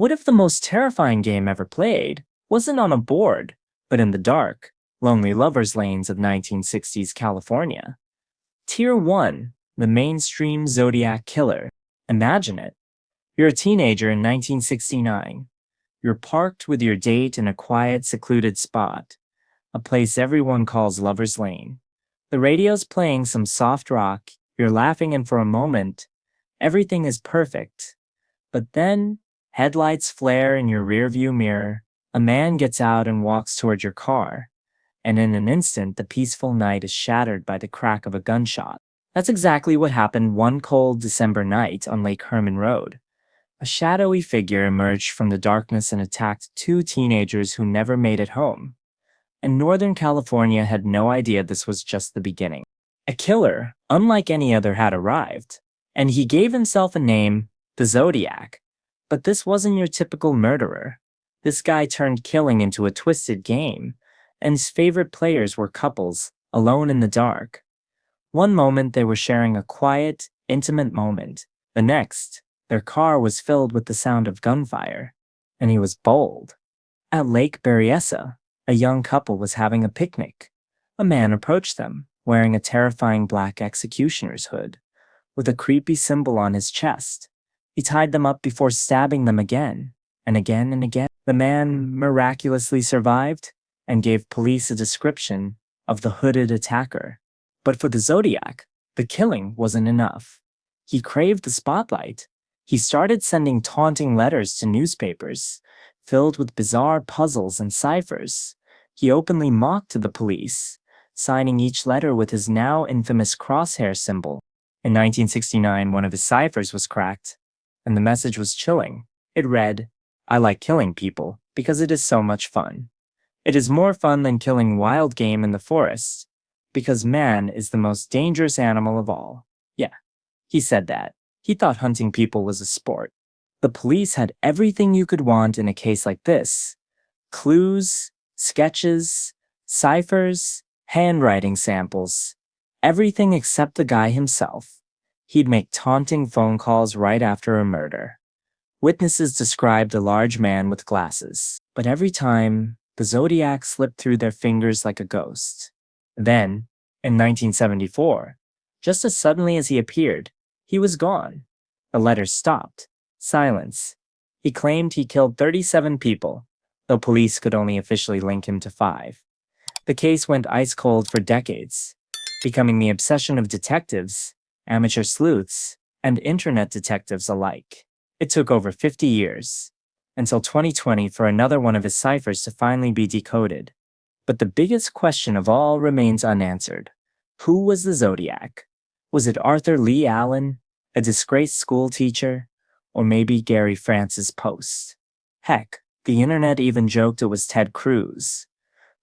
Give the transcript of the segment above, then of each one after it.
What if the most terrifying game ever played wasn't on a board, but in the dark, lonely lovers' lanes of 1960s California? Tier 1, the mainstream Zodiac Killer. Imagine it. You're a teenager in 1969. You're parked with your date in a quiet, secluded spot, a place everyone calls Lover's Lane. The radio's playing some soft rock, you're laughing, and for a moment, everything is perfect. But then, headlights flare in your rearview mirror, a man gets out and walks toward your car, and in an instant the peaceful night is shattered by the crack of a gunshot. That's exactly what happened one cold December night on Lake Herman Road. A shadowy figure emerged from the darkness and attacked two teenagers who never made it home. And Northern California had no idea this was just the beginning. A killer, unlike any other, had arrived, and he gave himself a name, the Zodiac. But this wasn't your typical murderer. This guy turned killing into a twisted game, and his favorite players were couples, alone in the dark. One moment they were sharing a quiet, intimate moment. The next, their car was filled with the sound of gunfire, and he was bold. At Lake Berryessa, a young couple was having a picnic. A man approached them, wearing a terrifying black executioner's hood, with a creepy symbol on his chest. He tied them up before stabbing them again, and again and again. The man miraculously survived and gave police a description of the hooded attacker. But for the Zodiac, the killing wasn't enough. He craved the spotlight. He started sending taunting letters to newspapers, filled with bizarre puzzles and ciphers. He openly mocked the police, signing each letter with his now infamous crosshair symbol. In 1969, one of his ciphers was cracked, and the message was chilling. It read, "I like killing people because it is so much fun. It is more fun than killing wild game in the forest, because man is the most dangerous animal of all." Yeah, he said that. He thought hunting people was a sport. The police had everything you could want in a case like this. Clues, sketches, ciphers, handwriting samples. Everything except the guy himself. He'd make taunting phone calls right after a murder. Witnesses described a large man with glasses, but every time, the Zodiac slipped through their fingers like a ghost. Then, in 1974, just as suddenly as he appeared, he was gone. The letters stopped. Silence. He claimed he killed 37 people, though police could only officially link him to 5. The case went ice cold for decades, becoming the obsession of detectives, amateur sleuths, and internet detectives alike. It took over 50 years, until 2020 for another one of his ciphers to finally be decoded. But the biggest question of all remains unanswered. Who was the Zodiac? Was it Arthur Lee Allen, a disgraced school teacher, or maybe Gary Francis Post? Heck, the internet even joked it was Ted Cruz.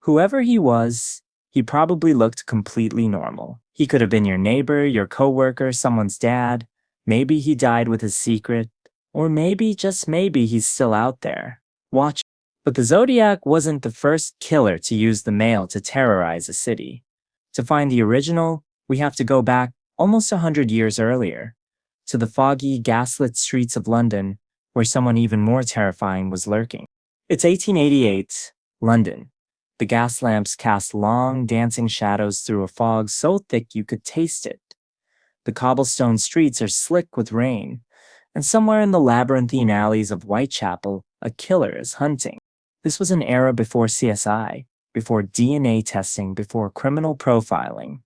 Whoever he was, he probably looked completely normal. He could have been your neighbor, your coworker, someone's dad. Maybe he died with his secret, or maybe, just maybe, he's still out there, watching. But the Zodiac wasn't the first killer to use the mail to terrorize a city. To find the original, we have to go back almost 100 years earlier, to the foggy, gaslit streets of London, where someone even more terrifying was lurking. It's 1888, London. The gas lamps cast long, dancing shadows through a fog so thick you could taste it. The cobblestone streets are slick with rain, and somewhere in the labyrinthine alleys of Whitechapel, a killer is hunting. This was an era before CSI, before DNA testing, before criminal profiling.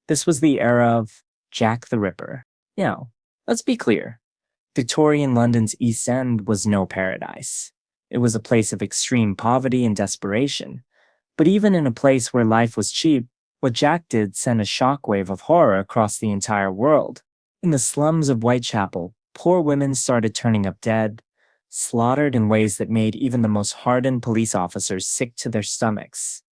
This was the era of Jack the Ripper. Now, let's be clear. Victorian London's East End was no paradise. It was a place of extreme poverty and desperation. But even in a place where life was cheap, what Jack did sent a shockwave of horror across the entire world. In the slums of Whitechapel, poor women started turning up dead, slaughtered in ways that made even the most hardened police officers sick to their stomachs.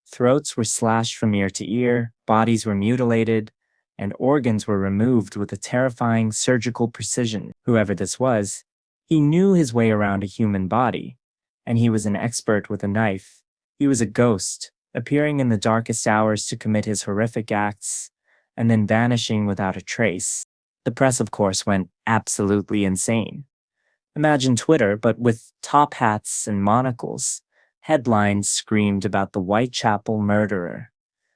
Throats were slashed from ear to ear, bodies were mutilated, and organs were removed with a terrifying surgical precision. Whoever this was, he knew his way around a human body, and he was an expert with a knife. He was a ghost, appearing in the darkest hours to commit his horrific acts, and then vanishing without a trace. The press, of course, went absolutely insane. Imagine Twitter, but with top hats and monocles. Headlines screamed about the Whitechapel murderer.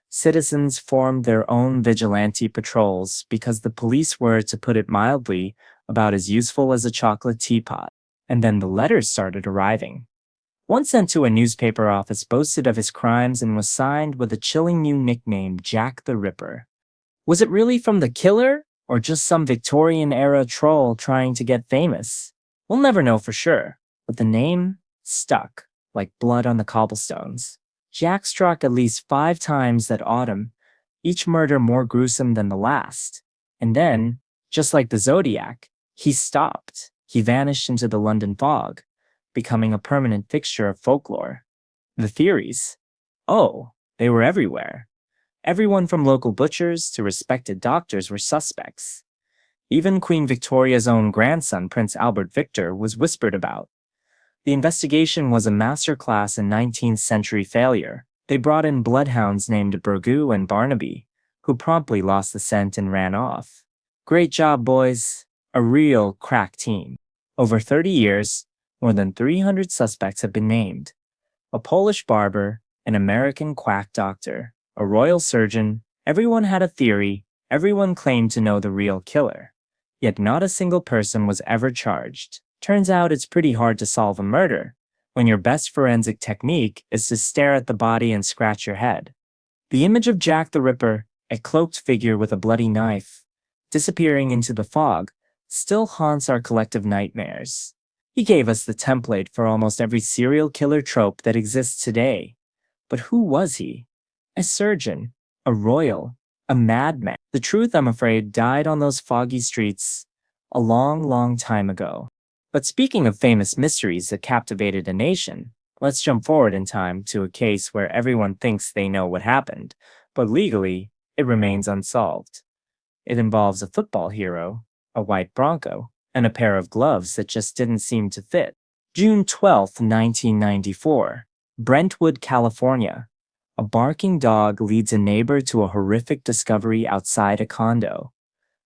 Citizens formed their own vigilante patrols because the police were, to put it mildly, about as useful as a chocolate teapot. And then the letters started arriving. One sent to a newspaper office boasted of his crimes and was signed with a chilling new nickname, Jack the Ripper. Was it really from the killer, or just some Victorian-era troll trying to get famous? We'll never know for sure, but the name stuck like blood on the cobblestones. Jack struck at least 5 times that autumn, each murder more gruesome than the last. And then, just like the Zodiac, he stopped. He vanished into the London fog, becoming a permanent fixture of folklore. The theories? Oh, they were everywhere. Everyone from local butchers to respected doctors were suspects. Even Queen Victoria's own grandson, Prince Albert Victor, was whispered about. The investigation was a masterclass in 19th century failure. They brought in bloodhounds named Burgoo and Barnaby, who promptly lost the scent and ran off. Great job, boys. A real crack team. Over 30 years, more than 300 suspects have been named. A Polish barber, an American quack doctor, a royal surgeon, everyone had a theory, everyone claimed to know the real killer. Yet not a single person was ever charged. Turns out it's pretty hard to solve a murder when your best forensic technique is to stare at the body and scratch your head. The image of Jack the Ripper, a cloaked figure with a bloody knife, disappearing into the fog, still haunts our collective nightmares. He gave us the template for almost every serial killer trope that exists today. But who was he? A surgeon, a royal, a madman. The truth, I'm afraid, died on those foggy streets a long, long time ago. But speaking of famous mysteries that captivated a nation, let's jump forward in time to a case where everyone thinks they know what happened, but legally, it remains unsolved. It involves a football hero, a white Bronco, and a pair of gloves that just didn't seem to fit. June 12, 1994, Brentwood, California. A barking dog leads a neighbor to a horrific discovery outside a condo.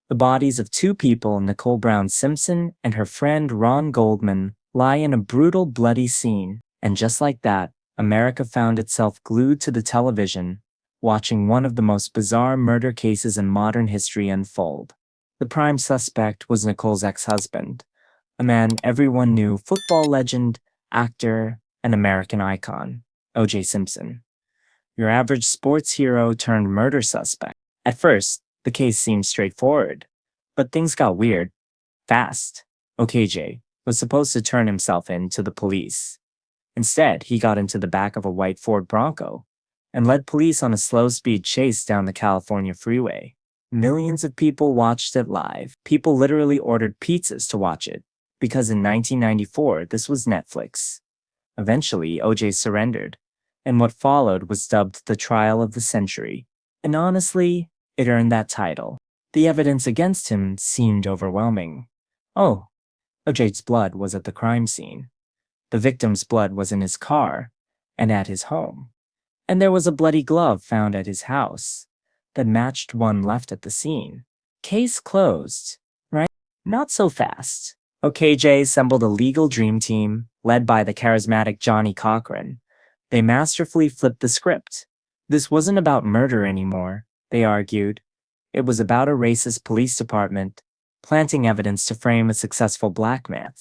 The bodies of 2 people, Nicole Brown Simpson and her friend Ron Goldman, lie in a brutal, bloody scene. And just like that, America found itself glued to the television, watching one of the most bizarre murder cases in modern history unfold. The prime suspect was Nicole's ex-husband, a man everyone knew, football legend, actor, and American icon, O.J. Simpson. Your average sports hero turned murder suspect. At first, the case seemed straightforward, but things got weird, fast. OKJ was supposed to turn himself in to the police. Instead, he got into the back of a white Ford Bronco and led police on a slow-speed chase down the California freeway. Millions of people watched it live. People literally ordered pizzas to watch it, because in 1994, this was Netflix. Eventually, OJ surrendered, and what followed was dubbed the trial of the century. And honestly, it earned that title. The evidence against him seemed overwhelming. Oh, OJ's blood was at the crime scene. The victim's blood was in his car and at his home. And there was a bloody glove found at his house that matched one left at the scene. Case closed, right? Not so fast. OKJ assembled a legal dream team led by the charismatic Johnny Cochran. They masterfully flipped the script. This wasn't about murder anymore, they argued. It was about a racist police department planting evidence to frame a successful black man.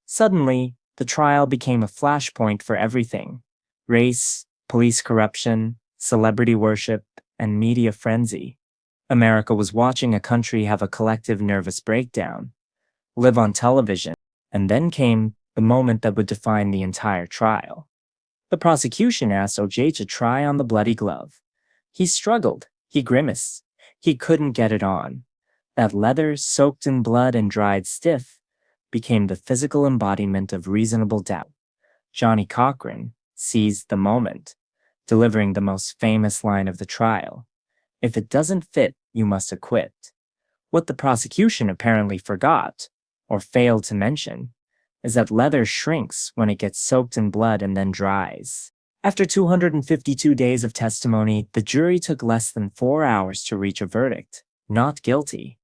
Suddenly, the trial became a flashpoint for everything: race, police corruption, celebrity worship, and media frenzy. America was watching a country have a collective nervous breakdown, live on television, and then came the moment that would define the entire trial. The prosecution asked OJ to try on the bloody glove. He struggled, he grimaced, he couldn't get it on. That leather, soaked in blood and dried stiff, became the physical embodiment of reasonable doubt. Johnny Cochran seized the moment, delivering the most famous line of the trial: "If it doesn't fit, you must acquit." What the prosecution apparently forgot, or failed to mention, is that leather shrinks when it gets soaked in blood and then dries. After 252 days of testimony, the jury took less than 4 hours to reach a verdict: not guilty.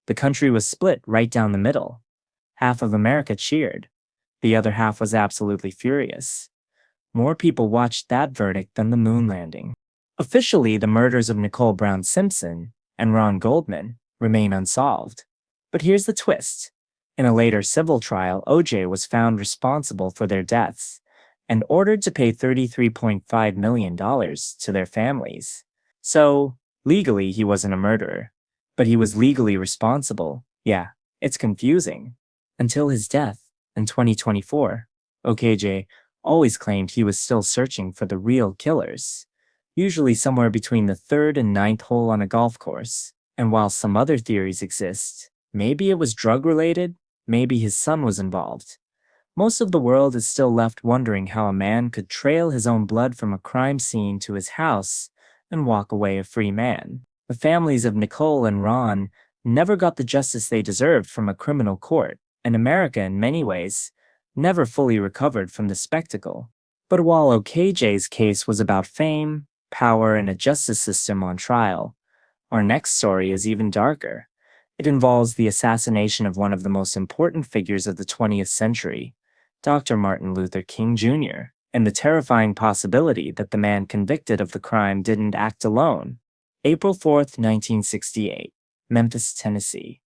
The country was split right down the middle. Half of America cheered. The other half was absolutely furious. More people watched that verdict than the moon landing. Officially, the murders of Nicole Brown Simpson and Ron Goldman remain unsolved. But here's the twist. In a later civil trial, O.J. was found responsible for their deaths and ordered to pay $33.5 million to their families. So, legally, he wasn't a murderer, but he was legally responsible. Yeah, it's confusing. Until his death in 2024, OKJ always claimed he was still searching for the real killers, usually somewhere between the 3rd and 9th hole on a golf course. And while some other theories exist, maybe it was drug-related, maybe his son was involved. Most of the world is still left wondering how a man could trail his own blood from a crime scene to his house and walk away a free man. The families of Nicole and Ron never got the justice they deserved from a criminal court, and America, in many ways, never fully recovered from the spectacle. But while OKJ's case was about fame, power, and a justice system on trial, our next story is even darker. It involves the assassination of one of the most important figures of the 20th century, Dr. Martin Luther King Jr., and the terrifying possibility that the man convicted of the crime didn't act alone. April 4th, 1968, Memphis, Tennessee.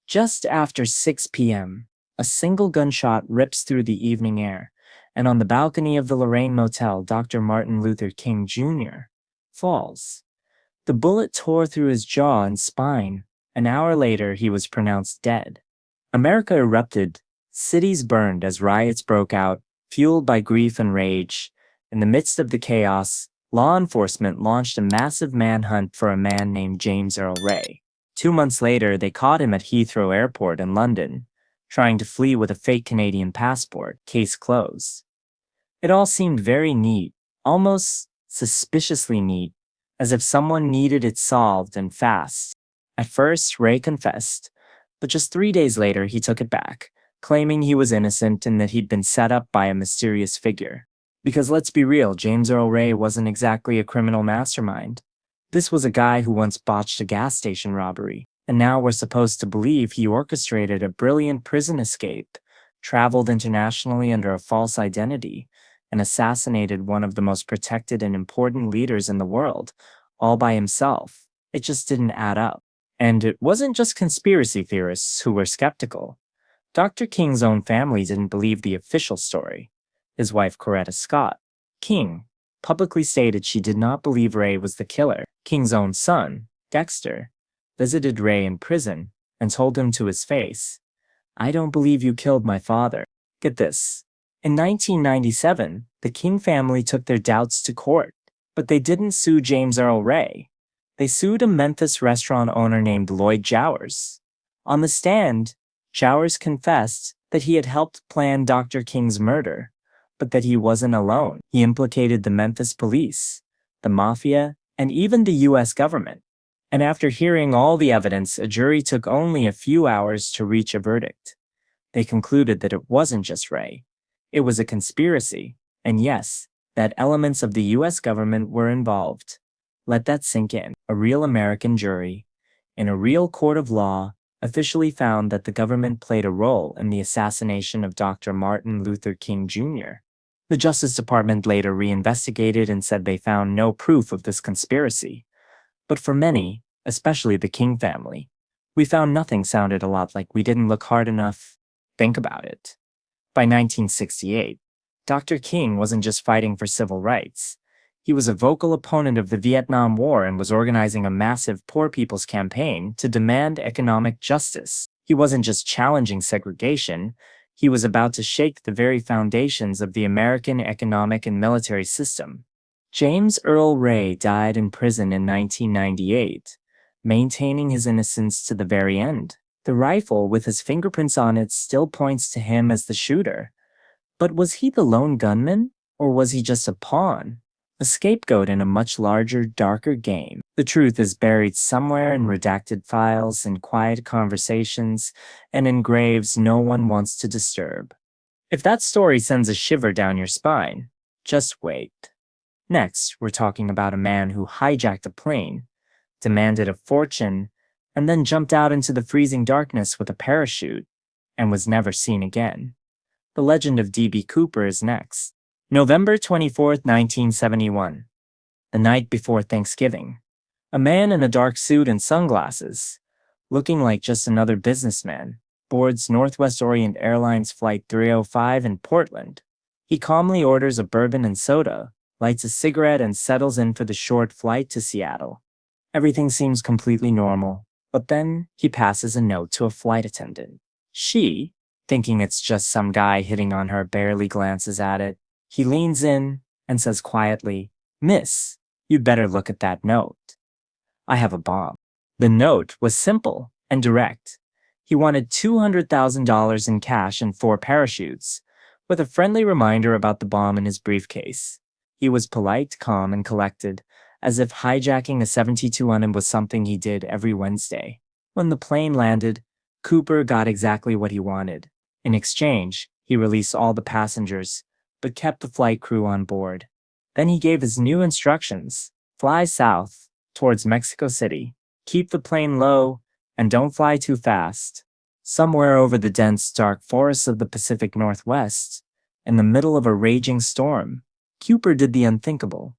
Just after 6 p.m., a single gunshot rips through the evening air, and on the balcony of the Lorraine Motel, Dr. Martin Luther King Jr. falls. The bullet tore through his jaw and spine. An hour later, he was pronounced dead. America erupted. Cities burned as riots broke out, fueled by grief and rage. In the midst of the chaos, law enforcement launched a massive manhunt for a man named James Earl Ray. 2 months later, they caught him at Heathrow Airport in London, trying to flee with a fake Canadian passport. Case closed. It all seemed very neat, almost suspiciously neat, as if someone needed it solved and fast. At first, Ray confessed, but just 3 days later he took it back, claiming he was innocent and that he'd been set up by a mysterious figure. Because let's be real, James Earl Ray wasn't exactly a criminal mastermind. This was a guy who once botched a gas station robbery, and now we're supposed to believe he orchestrated a brilliant prison escape, traveled internationally under a false identity, and assassinated one of the most protected and important leaders in the world, all by himself. It just didn't add up. And it wasn't just conspiracy theorists who were skeptical. Dr. King's own family didn't believe the official story. His wife, Coretta Scott King, publicly stated she did not believe Ray was the killer. King's own son, Dexter, visited Ray in prison and told him to his face, "I don't believe you killed my father." Get this. In 1997, the King family took their doubts to court, but they didn't sue James Earl Ray. They sued a Memphis restaurant owner named Lloyd Jowers. On the stand, Jowers confessed that he had helped plan Dr. King's murder, but that he wasn't alone. He implicated the Memphis police, the mafia, and even the U.S. government. And after hearing all the evidence, a jury took only a few hours to reach a verdict. They concluded that it wasn't just Ray. It was a conspiracy, and yes, that elements of the U.S. government were involved. Let that sink in. A real American jury, in a real court of law, officially found that the government played a role in the assassination of Dr. Martin Luther King Jr. The Justice Department later reinvestigated and said they found no proof of this conspiracy. But for many, especially the King family, we found nothing sounded a lot like we didn't look hard enough. Think about it. By 1968, Dr. King wasn't just fighting for civil rights. He was a vocal opponent of the Vietnam War and was organizing a massive poor people's campaign to demand economic justice. He wasn't just challenging segregation, he was about to shake the very foundations of the American economic and military system. James Earl Ray died in prison in 1998, maintaining his innocence to the very end. The rifle with his fingerprints on it still points to him as the shooter. But was he the lone gunman, or was he just a pawn? A scapegoat in a much larger, darker game. The truth is buried somewhere in redacted files, in quiet conversations, and in graves no one wants to disturb. If that story sends a shiver down your spine, just wait. Next, we're talking about a man who hijacked a plane, demanded a fortune, and then jumped out into the freezing darkness with a parachute. and was never seen again. The legend of D.B. Cooper is next. November 24th, 1971. The night before Thanksgiving. A man in a dark suit and sunglasses, looking like just another businessman, boards Northwest Orient Airlines Flight 305 in Portland. He calmly orders a bourbon and soda, lights a cigarette, and settles in for the short flight to Seattle. Everything seems completely normal, but then he passes a note to a flight attendant. She, thinking it's just some guy hitting on her, barely glances at it. He leans in and says quietly, "Miss, you'd better look at that note. I have a bomb." The note was simple and direct. He wanted $200,000 in cash and 4 parachutes, with a friendly reminder about the bomb in his briefcase. He was polite, calm, and collected, as if hijacking a 7200 was something he did every Wednesday. When the plane landed, Cooper got exactly what he wanted. In exchange, he released all the passengers, but kept the flight crew on board. Then he gave his new instructions: fly south, towards Mexico City, keep the plane low, and don't fly too fast. Somewhere over the dense, dark forests of the Pacific Northwest, in the middle of a raging storm, Cooper did the unthinkable.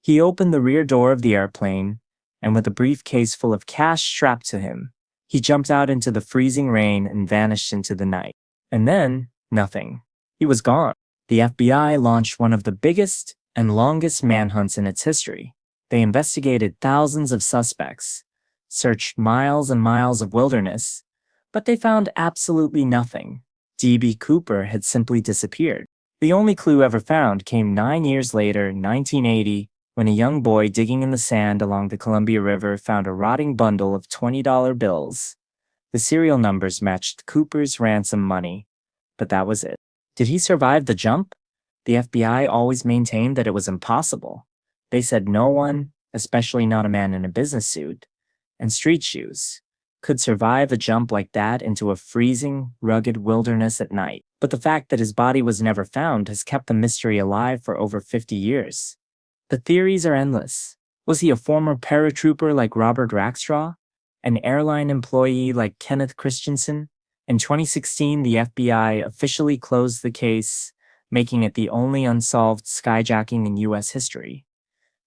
He opened the rear door of the airplane, and with a briefcase full of cash strapped to him, he jumped out into the freezing rain and vanished into the night. And then, nothing. He was gone. The FBI launched one of the biggest and longest manhunts in its history. They investigated thousands of suspects, searched miles and miles of wilderness, but they found absolutely nothing. D.B. Cooper had simply disappeared. The only clue ever found came 9 years later, 1980, when a young boy digging in the sand along the Columbia River found a rotting bundle of $20 bills. The serial numbers matched Cooper's ransom money, but that was it. Did he survive the jump? The FBI always maintained that it was impossible. They said no one, especially not a man in a business suit and street shoes, could survive a jump like that into a freezing, rugged wilderness at night. But the fact that his body was never found has kept the mystery alive for over 50 years. The theories are endless. Was he a former paratrooper like Robert Rackstraw? An airline employee like Kenneth Christensen? In 2016, the FBI officially closed the case, making it the only unsolved skyjacking in U.S. history.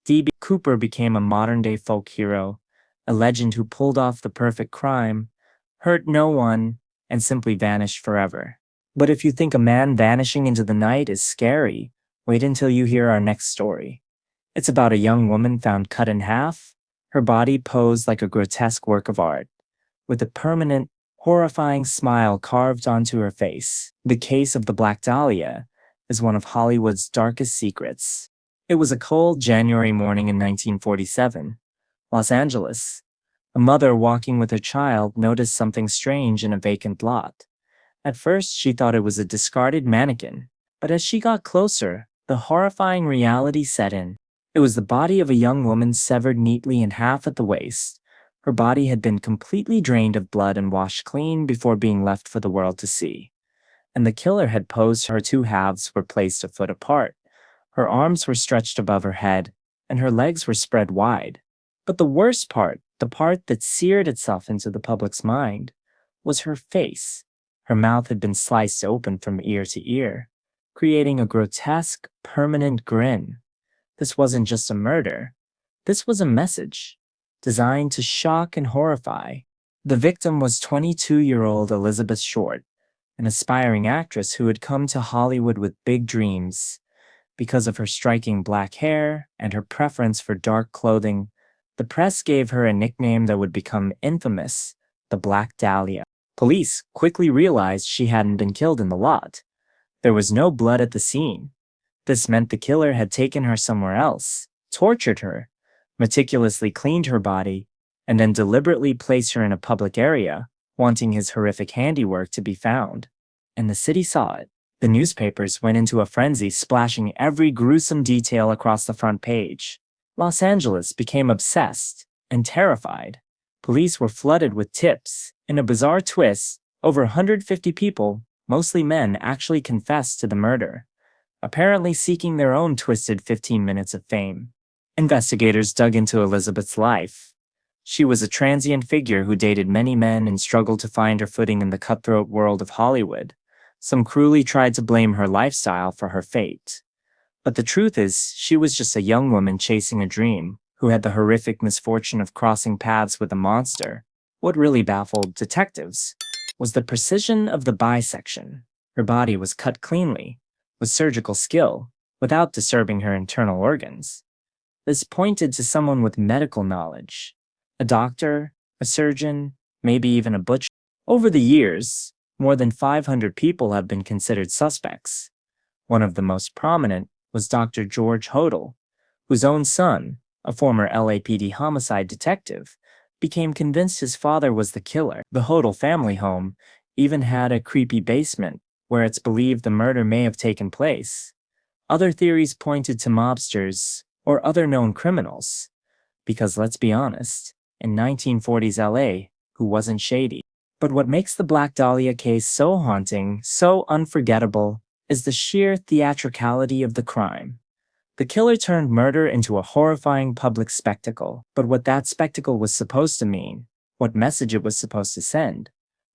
D.B. Cooper became a modern-day folk hero, a legend who pulled off the perfect crime, hurt no one, and simply vanished forever. But if you think a man vanishing into the night is scary, wait until you hear our next story. It's about a young woman found cut in half, her body posed like a grotesque work of art, with a permanent, horrifying smile carved onto her face. The case of the Black Dahlia is one of Hollywood's darkest secrets. It was a cold January morning in 1947, Los Angeles. A mother walking with her child noticed something strange in a vacant lot. At first, she thought it was a discarded mannequin, but as she got closer, the horrifying reality set in. It was the body of a young woman severed neatly in half at the waist. Her body had been completely drained of blood and washed clean before being left for the world to see. And the killer had posed. Her 2 halves were placed a foot apart. Her arms were stretched above her head, and her legs were spread wide. But the worst part, the part that seared itself into the public's mind, was her face. Her mouth had been sliced open from ear to ear, creating a grotesque, permanent grin. This wasn't just a murder. This was a message, designed to shock and horrify. The victim was 22-year-old Elizabeth Short, an aspiring actress who had come to Hollywood with big dreams. Because of her striking black hair and her preference for dark clothing, the press gave her a nickname that would become infamous, the Black Dahlia. Police quickly realized she hadn't been killed in the lot. There was no blood at the scene. This meant the killer had taken her somewhere else, tortured her, meticulously cleaned her body, and then deliberately placed her in a public area, wanting his horrific handiwork to be found. And the city saw it. The newspapers went into a frenzy, splashing every gruesome detail across the front page. Los Angeles became obsessed and terrified. Police were flooded with tips. In a bizarre twist, over 150 people, mostly men, actually confessed to the murder, apparently seeking their own twisted 15 minutes of fame. Investigators dug into Elizabeth's life. She was a transient figure who dated many men and struggled to find her footing in the cutthroat world of Hollywood. Some cruelly tried to blame her lifestyle for her fate. But the truth is, she was just a young woman chasing a dream, who had the horrific misfortune of crossing paths with a monster. What really baffled detectives was the precision of the bisection. Her body was cut cleanly, with surgical skill, without disturbing her internal organs. This pointed to someone with medical knowledge. A doctor, a surgeon, maybe even a butcher. Over the years, more than 500 people have been considered suspects. One of the most prominent was Dr. George Hodel, whose own son, a former LAPD homicide detective, became convinced his father was the killer. The Hodel family home even had a creepy basement where it's believed the murder may have taken place. Other theories pointed to mobsters or other known criminals. Because let's be honest, in 1940s LA, who wasn't shady? But what makes the Black Dahlia case so haunting, so unforgettable, is the sheer theatricality of the crime. The killer turned murder into a horrifying public spectacle, but what that spectacle was supposed to mean, what message it was supposed to send,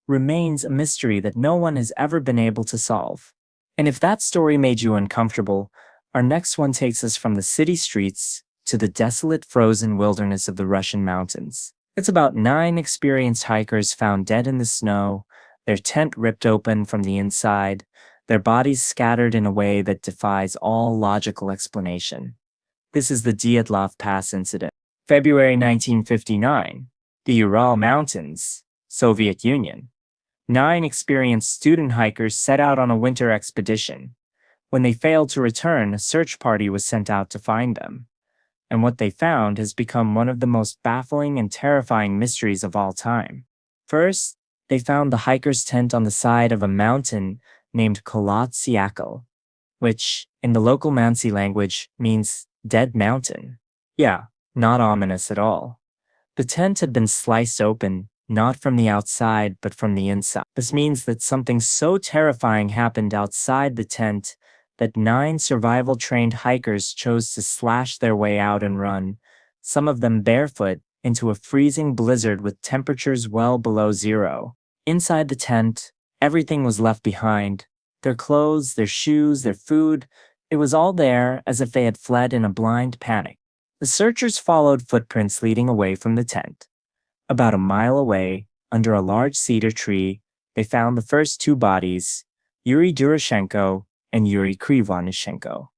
remains a mystery that no one has ever been able to solve. And if that story made you uncomfortable, our next one takes us from the city streets to the desolate frozen wilderness of the Russian mountains. It's about 9 experienced hikers found dead in the snow, their tent ripped open from the inside, their bodies scattered in a way that defies all logical explanation. This is the Dyatlov Pass Incident. February 1959, the Ural Mountains, Soviet Union. 9 experienced student hikers set out on a winter expedition. When they failed to return, a search party was sent out to find them. And what they found has become one of the most baffling and terrifying mysteries of all time. First, they found the hiker's tent on the side of a mountain named Kolb, which, in the local Mansi language, means dead mountain. Yeah, not ominous at all. The tent had been sliced open, not from the outside, but from the inside. This means that something so terrifying happened outside the tent that 9 survival-trained hikers chose to slash their way out and run, some of them barefoot, into a freezing blizzard with temperatures well below zero. Inside the tent, everything was left behind. Their clothes, their shoes, their food, it was all there as if they had fled in a blind panic. The searchers followed footprints leading away from the tent. About a mile away, under a large cedar tree, they found the first 2 bodies, Yuri Durashenko and Yuri Krivonishenko.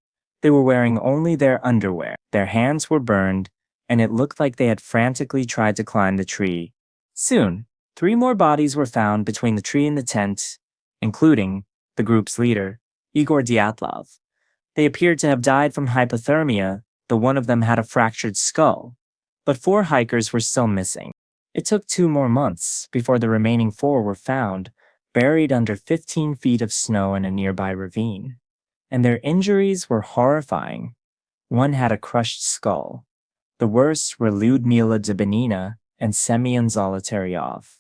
They were wearing only their underwear. Their hands were burned, and it looked like they had frantically tried to climb the tree. Soon, 3 more bodies were found between the tree and the tent, including the group's leader, Igor Dyatlov. They appeared to have died from hypothermia, though one of them had a fractured skull. But 4 hikers were still missing. It took 2 more months before the remaining 4 were found, buried under 15 feet of snow in a nearby ravine. And their injuries were horrifying. One had a crushed skull. The worst were Lyudmila Dubinina and Semyon Zolotaryov.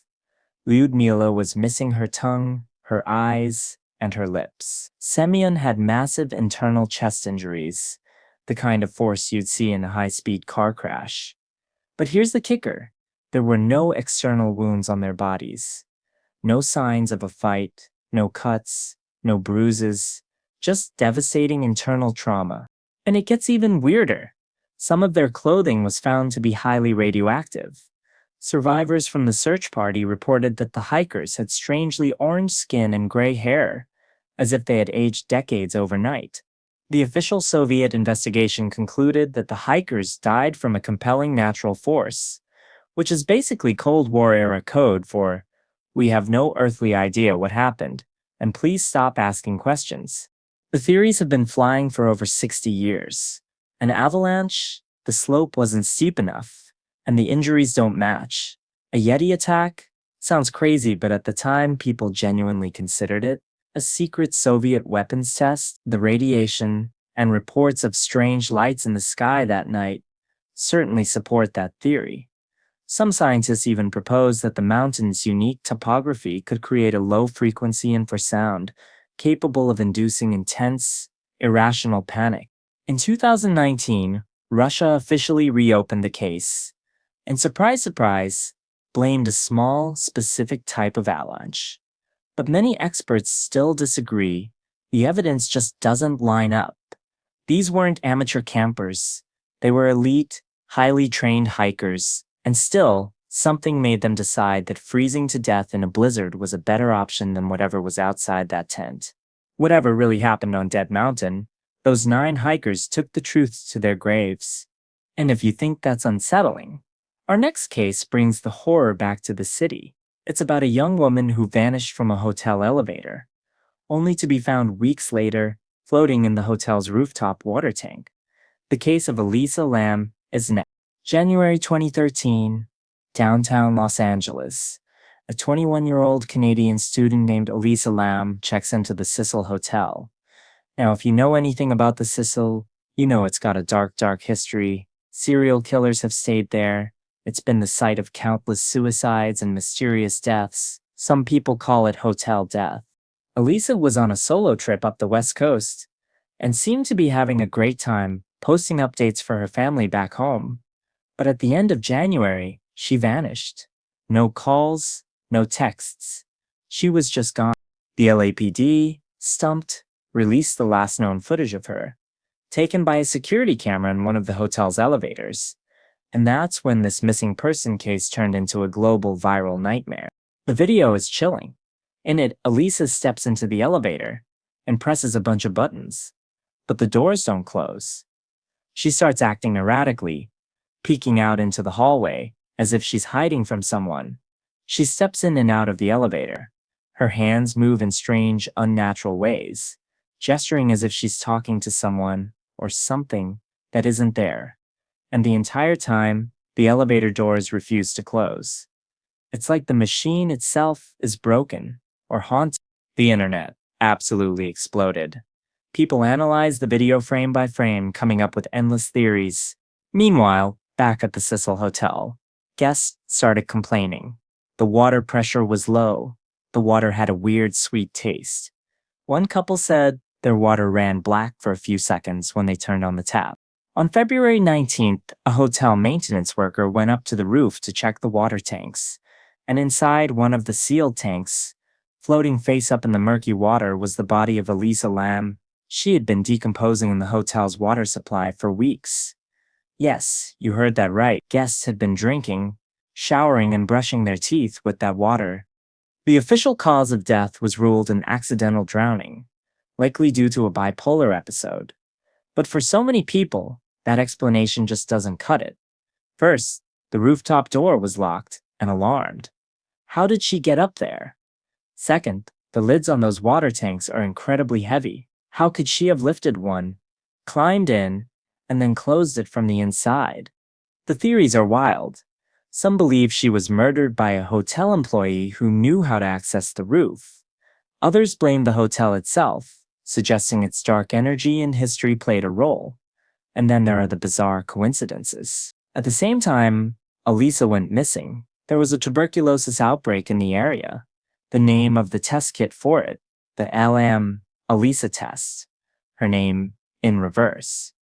Lyudmila was missing her tongue, her eyes, and her lips. Semyon had massive internal chest injuries, the kind of force you'd see in a high-speed car crash. But here's the kicker. There were no external wounds on their bodies. No signs of a fight, no cuts, no bruises, just devastating internal trauma. And it gets even weirder. Some of their clothing was found to be highly radioactive. Survivors from the search party reported that the hikers had strangely orange skin and gray hair, as if they had aged decades overnight. The official Soviet investigation concluded that the hikers died from a compelling natural force, which is basically Cold War-era code for, "We have no earthly idea what happened, and please stop asking questions." The theories have been flying for over 60 years. An avalanche? The slope wasn't steep enough, and the injuries don't match. A Yeti attack? Sounds crazy, but at the time, people genuinely considered it. A secret Soviet weapons test, the radiation, and reports of strange lights in the sky that night certainly support that theory. Some scientists even propose that the mountain's unique topography could create a low-frequency infrasound capable of inducing intense, irrational panic. In 2019, Russia officially reopened the case. and surprise, surprise, blamed a small, specific type of avalanche. But many experts still disagree. The evidence just doesn't line up. These weren't amateur campers. They were elite, highly trained hikers, and still, something made them decide that freezing to death in a blizzard was a better option than whatever was outside that tent. Whatever really happened on Dead Mountain, those 9 hikers took the truth to their graves. And if you think that's unsettling, our next case brings the horror back to the city. It's about a young woman who vanished from a hotel elevator, only to be found weeks later floating in the hotel's rooftop water tank. The case of Elisa Lam is next. January 2013, downtown Los Angeles. A 21-year-old Canadian student named Elisa Lam checks into the Cecil Hotel. Now, if you know anything about the Cecil, you know it's got a dark, dark history. Serial killers have stayed there. It's been the site of countless suicides and mysterious deaths. Some people call it Hotel Death. Elisa was on a solo trip up the West Coast and seemed to be having a great time posting updates for her family back home. But at the end of January, she vanished. No calls, no texts. She was just gone. The LAPD, stumped, released the last known footage of her, taken by a security camera in one of the hotel's elevators. And that's when this missing person case turned into a global viral nightmare. The video is chilling. In it, Elisa steps into the elevator and presses a bunch of buttons, but the doors don't close. She starts acting erratically, peeking out into the hallway as if she's hiding from someone. She steps in and out of the elevator. Her hands move in strange, unnatural ways, gesturing as if she's talking to someone or something that isn't there. And the entire time, the elevator doors refuse to close. It's like the machine itself is broken or haunted. The internet absolutely exploded. People analyzed the video frame by frame, coming up with endless theories. Meanwhile, back at the Cecil Hotel, guests started complaining. The water pressure was low. The water had a weird, sweet taste. One couple said their water ran black for a few seconds when they turned on the tap. On February 19th, a hotel maintenance worker went up to the roof to check the water tanks, and inside one of the sealed tanks, floating face up in the murky water, was the body of Elisa Lam. She had been decomposing in the hotel's water supply for weeks. Yes, you heard that right. Guests had been drinking, showering, and brushing their teeth with that water. The official cause of death was ruled an accidental drowning, likely due to a bipolar episode. But for so many people, that explanation just doesn't cut it. First, the rooftop door was locked and alarmed. How did she get up there? Second, the lids on those water tanks are incredibly heavy. How could she have lifted one, climbed in, and then closed it from the inside? The theories are wild. Some believe she was murdered by a hotel employee who knew how to access the roof. Others blame the hotel itself, suggesting its dark energy and history played a role. And then there are the bizarre coincidences. At the same time Elisa went missing, there was a tuberculosis outbreak in the area. The name of the test kit for it, the LM Elisa test. Her name in reverse.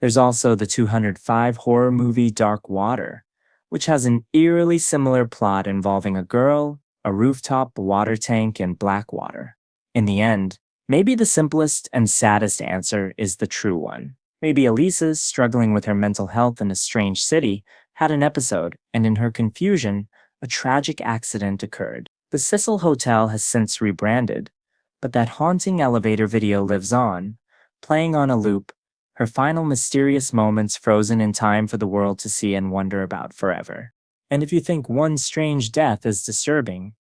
There's also the 205 horror movie Dark Water, which has an eerily similar plot involving a girl, a rooftop, a water tank, and black water. In the end, maybe the simplest and saddest answer is the true one. Maybe Elisa's struggling with her mental health in a strange city had an episode, and in her confusion, a tragic accident occurred. The Cecil Hotel has since rebranded, but that haunting elevator video lives on, playing on a loop, her final mysterious moments frozen in time for the world to see and wonder about forever. And if you think one strange death is disturbing,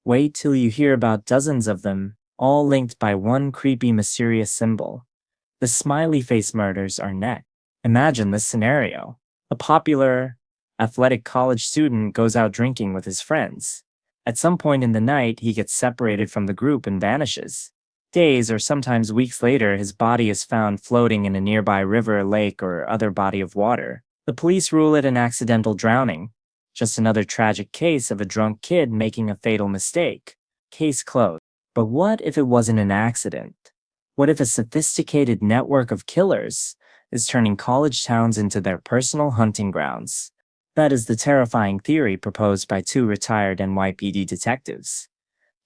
wait till you hear about dozens of them, all linked by one creepy, mysterious symbol. The Smiley face murders are next. Imagine this scenario. A popular, athletic college student goes out drinking with his friends. At some point in the night, he gets separated from the group and vanishes. Days or sometimes weeks later, his body is found floating in a nearby river, lake, or other body of water. The police rule it an accidental drowning. Just another tragic case of a drunk kid making a fatal mistake. Case closed. But what if it wasn't an accident? What if a sophisticated network of killers is turning college towns into their personal hunting grounds? That is the terrifying theory proposed by two retired NYPD detectives,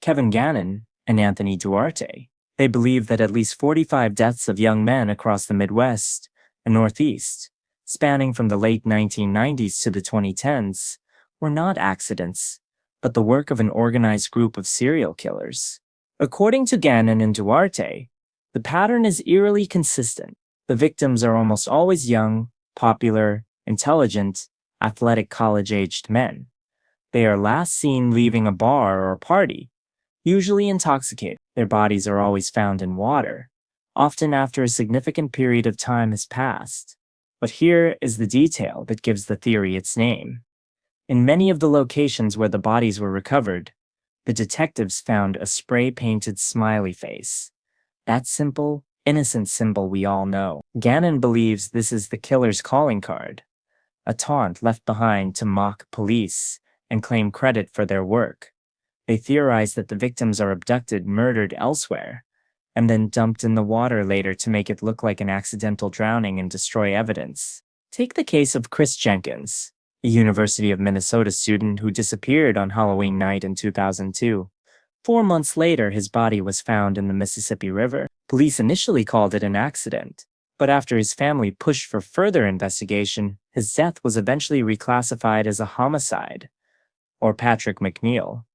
Kevin Gannon and Anthony Duarte. They believe that at least 45 deaths of young men across the Midwest and Northeast, spanning from the late 1990s to the 2010s, were not accidents, but the work of an organized group of serial killers. According to Gannon and Duarte, the pattern is eerily consistent. The victims are almost always young, popular, intelligent, athletic college-aged men. They are last seen leaving a bar or party, usually intoxicated. Their bodies are always found in water, often after a significant period of time has passed. But here is the detail that gives the theory its name. In many of the locations where the bodies were recovered, the detectives found a spray-painted smiley face. That simple, innocent symbol we all know. Gannon believes this is the killer's calling card, a taunt left behind to mock police and claim credit for their work. They theorize that the victims are abducted, murdered elsewhere, and then dumped in the water later to make it look like an accidental drowning and destroy evidence. Take the case of Chris Jenkins, a University of Minnesota student who disappeared on Halloween night in 2002. 4 months later, his body was found in the Mississippi River. Police initially called it an accident, but after his family pushed for further investigation, his death was eventually reclassified as a homicide, or Patrick McNeil,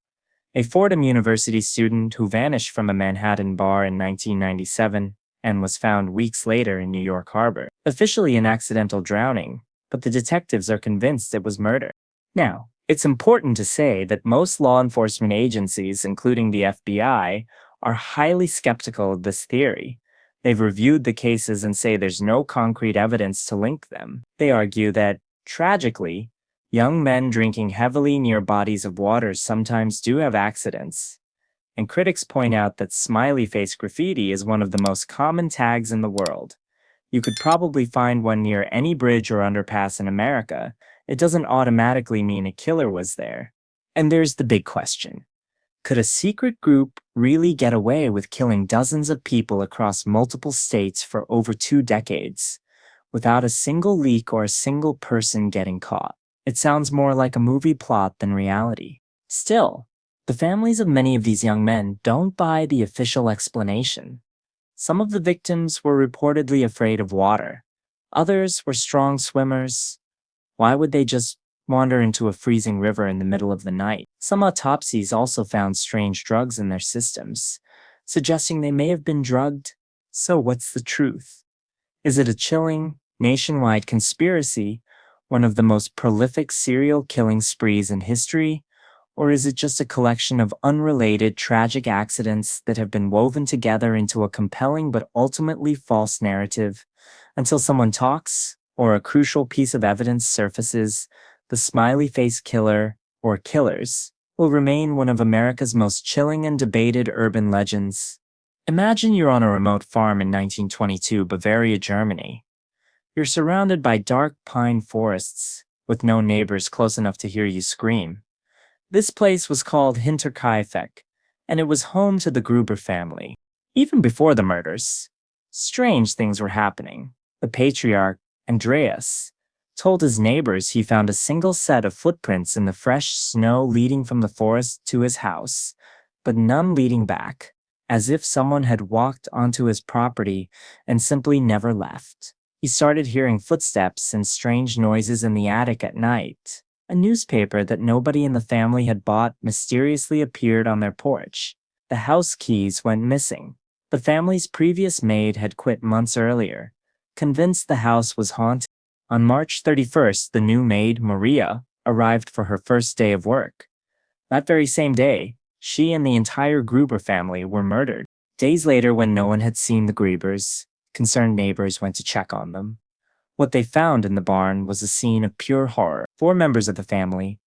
a Fordham University student who vanished from a Manhattan bar in 1997 and was found weeks later in New York Harbor. Officially an accidental drowning, but the detectives are convinced it was murder. Now, it's important to say that most law enforcement agencies, including the FBI, are highly skeptical of this theory. They've reviewed the cases and say there's no concrete evidence to link them. They argue that, tragically, young men drinking heavily near bodies of water sometimes do have accidents. And critics point out that smiley face graffiti is one of the most common tags in the world. You could probably find one near any bridge or underpass in America. It doesn't automatically mean a killer was there. And there's the big question. Could a secret group really get away with killing dozens of people across multiple states for over 2 decades, without a single leak or a single person getting caught? It sounds more like a movie plot than reality. Still, the families of many of these young men don't buy the official explanation. Some of the victims were reportedly afraid of water. Others were strong swimmers. Why would they just wander into a freezing river in the middle of the night? Some autopsies also found strange drugs in their systems, suggesting they may have been drugged. So what's the truth? Is it a chilling, nationwide conspiracy, one of the most prolific serial killing sprees in history, or is it just a collection of unrelated, tragic accidents that have been woven together into a compelling but ultimately false narrative? Until someone talks, or a crucial piece of evidence surfaces, the smiley face killer, or killers, will remain one of America's most chilling and debated urban legends. Imagine you're on a remote farm in 1922 Bavaria, Germany. You're surrounded by dark pine forests, with no neighbors close enough to hear you scream. This place was called Hinterkaifeck, and it was home to the Gruber family. Even before the murders, strange things were happening. The patriarch, Andreas, told his neighbors he found a single set of footprints in the fresh snow leading from the forest to his house, but none leading back, as if someone had walked onto his property and simply never left. He started hearing footsteps and strange noises in the attic at night. A newspaper that nobody in the family had bought mysteriously appeared on their porch. The house keys went missing. The family's previous maid had quit months earlier, convinced the house was haunted. On March 31st, the new maid, Maria, arrived for her first day of work. That very same day, she and the entire Gruber family were murdered. Days later, when no one had seen the Grubers, concerned neighbors went to check on them. What they found in the barn was a scene of pure horror. 4 members of the family,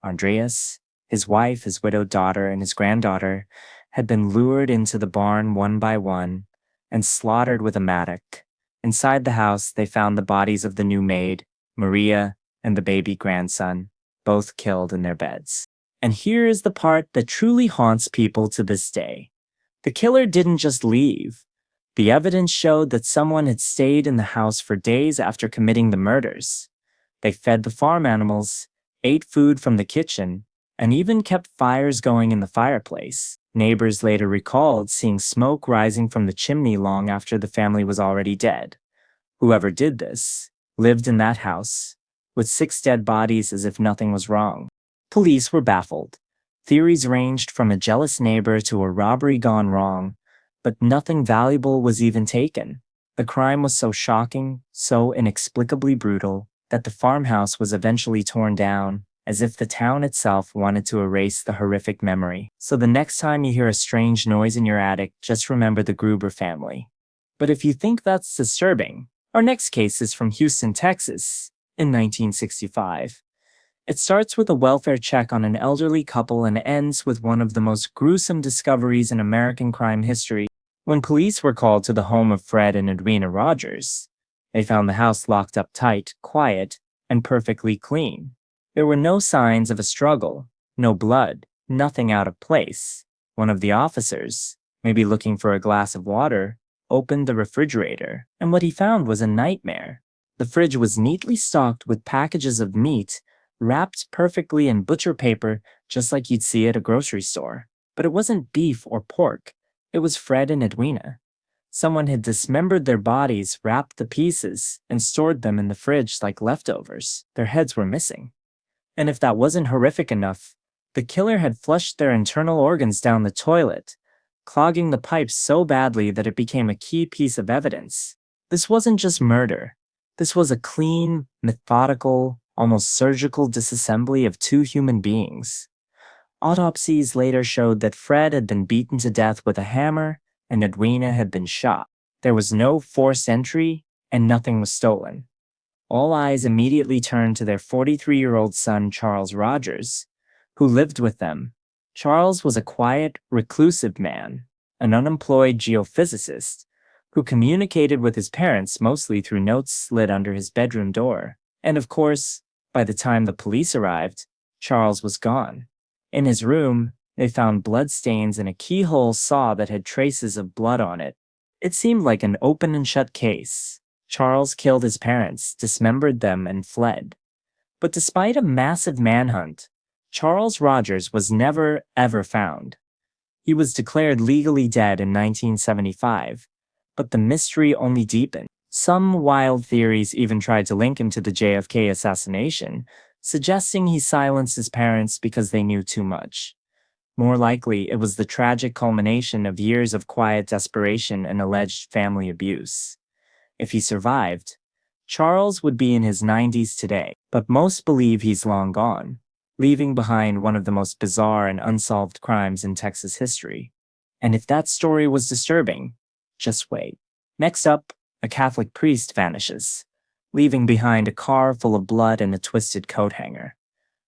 Andreas, his wife, his widowed daughter, and his granddaughter, had been lured into the barn one by one and slaughtered with a mattock. Inside the house, they found the bodies of the new maid, Maria, and the baby grandson, both killed in their beds. And here is the part that truly haunts people to this day. The killer didn't just leave. The evidence showed that someone had stayed in the house for days after committing the murders. They fed the farm animals, ate food from the kitchen, and even kept fires going in the fireplace. Neighbors later recalled seeing smoke rising from the chimney long after the family was already dead. Whoever did this lived in that house, with 6 dead bodies as if nothing was wrong. Police were baffled. Theories ranged from a jealous neighbor to a robbery gone wrong, but nothing valuable was even taken. The crime was so shocking, so inexplicably brutal, that the farmhouse was eventually torn down, as if the town itself wanted to erase the horrific memory. So the next time you hear a strange noise in your attic, just remember the Gruber family. But if you think that's disturbing, our next case is from Houston, Texas, in 1965. It starts with a welfare check on an elderly couple and ends with one of the most gruesome discoveries in American crime history. When police were called to the home of Fred and Edwina Rogers, they found the house locked up tight, quiet, and perfectly clean. There were no signs of a struggle, no blood, nothing out of place. One of the officers, maybe looking for a glass of water, opened the refrigerator, and what he found was a nightmare. The fridge was neatly stocked with packages of meat, wrapped perfectly in butcher paper, just like you'd see at a grocery store. But it wasn't beef or pork. It was Fred and Edwina. Someone had dismembered their bodies, wrapped the pieces, and stored them in the fridge like leftovers. Their heads were missing. And if that wasn't horrific enough, the killer had flushed their internal organs down the toilet, clogging the pipes so badly that it became a key piece of evidence. This wasn't just murder. This was a clean, methodical, almost surgical disassembly of 2 human beings. Autopsies later showed that Fred had been beaten to death with a hammer and Edwina had been shot. There was no forced entry and nothing was stolen. All eyes immediately turned to their 43-year-old son, Charles Rogers, who lived with them. Charles was a quiet, reclusive man, an unemployed geophysicist, who communicated with his parents mostly through notes slid under his bedroom door. And of course, by the time the police arrived, Charles was gone. In his room, they found bloodstains and a keyhole saw that had traces of blood on it. It seemed like an open and shut case. Charles killed his parents, dismembered them, and fled. But despite a massive manhunt, Charles Rogers was never, ever found. He was declared legally dead in 1975, but the mystery only deepened. Some wild theories even tried to link him to the JFK assassination, suggesting he silenced his parents because they knew too much. More likely, it was the tragic culmination of years of quiet desperation and alleged family abuse. If he survived, Charles would be in his 90s today, but most believe he's long gone, leaving behind one of the most bizarre and unsolved crimes in Texas history. And if that story was disturbing, just wait. Next up, a Catholic priest vanishes, leaving behind a car full of blood and a twisted coat hanger.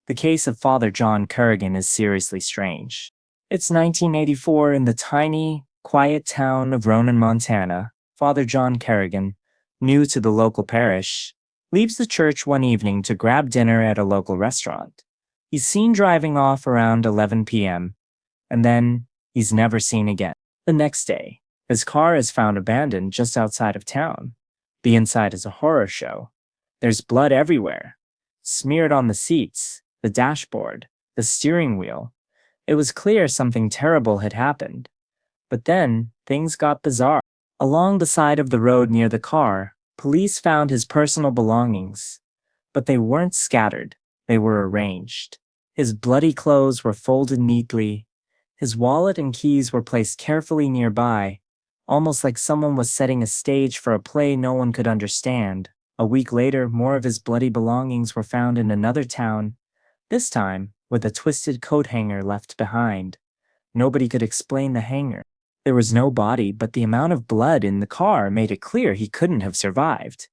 The case of Father John Kerrigan is seriously strange. It's 1984 in the tiny, quiet town of Ronan, Montana. Father John Kerrigan, new to the local parish, leaves the church one evening to grab dinner at a local restaurant. He's seen driving off around 11 p.m., and then he's never seen again. The next day, his car is found abandoned just outside of town. The inside is a horror show. There's blood everywhere, smeared on the seats, the dashboard, the steering wheel. It was clear something terrible had happened. But then, things got bizarre. Along the side of the road near the car, police found his personal belongings. But they weren't scattered, they were arranged. His bloody clothes were folded neatly. His wallet and keys were placed carefully nearby, almost like someone was setting a stage for a play no one could understand. A week later, more of his bloody belongings were found in another town, this time with a twisted coat hanger left behind. Nobody could explain the hanger. There was no body, but the amount of blood in the car made it clear he couldn't have survived.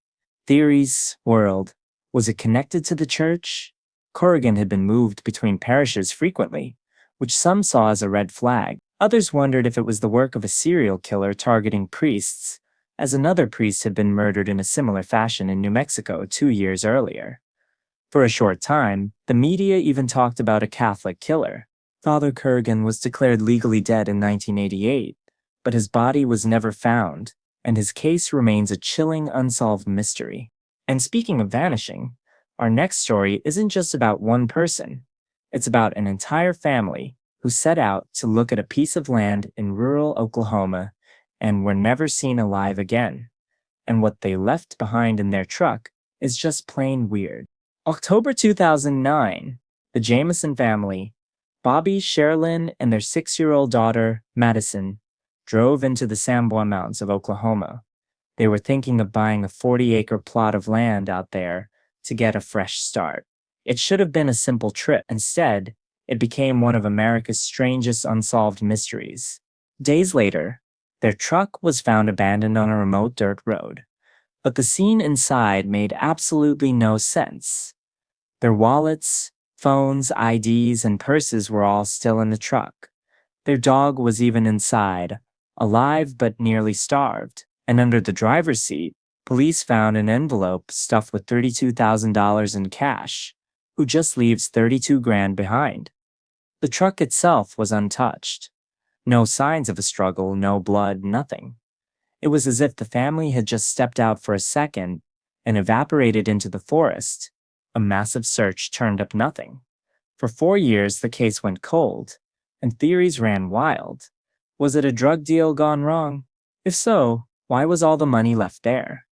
Theories whirled. Was it connected to the church? Kerrigan had been moved between parishes frequently, which some saw as a red flag. Others wondered if it was the work of a serial killer targeting priests, as another priest had been murdered in a similar fashion in New Mexico 2 years earlier. For a short time, the media even talked about a Catholic killer. Father Kerrigan was declared legally dead in 1988, but his body was never found, and his case remains a chilling unsolved mystery. And speaking of vanishing, Our next story isn't just about one person. It's about an entire family who set out to look at a piece of land in rural Oklahoma and were never seen alive again. And what they left behind in their truck is just plain weird. October 2009, the Jamison family, Bobby, Sherilyn, and their 6-year-old daughter, Madison, drove into the Samboa Mountains of Oklahoma. They were thinking of buying a 40-acre plot of land out there to get a fresh start. It should have been a simple trip. Instead, it became one of America's strangest unsolved mysteries. Days later, their truck was found abandoned on a remote dirt road. But the scene inside made absolutely no sense. Their wallets, phones, IDs, and purses were all still in the truck. Their dog was even inside, alive but nearly starved. And under the driver's seat, police found an envelope stuffed with $32,000 in cash. Who just leaves 32 grand behind? The truck itself was untouched. No signs of a struggle, no blood, nothing. It was as if the family had just stepped out for a second and evaporated into the forest. A massive search turned up nothing. For 4 years, the case went cold, and theories ran wild. Was it a drug deal gone wrong? If so, why was all the money left there?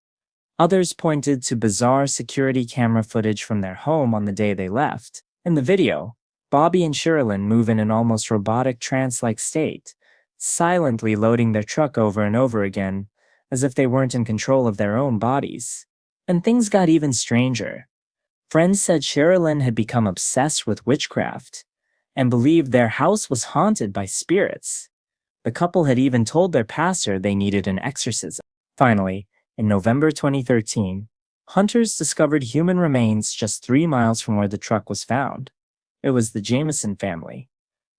Others pointed to bizarre security camera footage from their home on the day they left. In the video, Bobby and Sherilyn move in an almost robotic trance-like state, silently loading their truck over and over again, as if they weren't in control of their own bodies. And things got even stranger. Friends said Sherilyn had become obsessed with witchcraft, and believed their house was haunted by spirits. The couple had even told their pastor they needed an exorcism. Finally, in November 2013, hunters discovered human remains just 3 miles from where the truck was found. It was the Jamison family.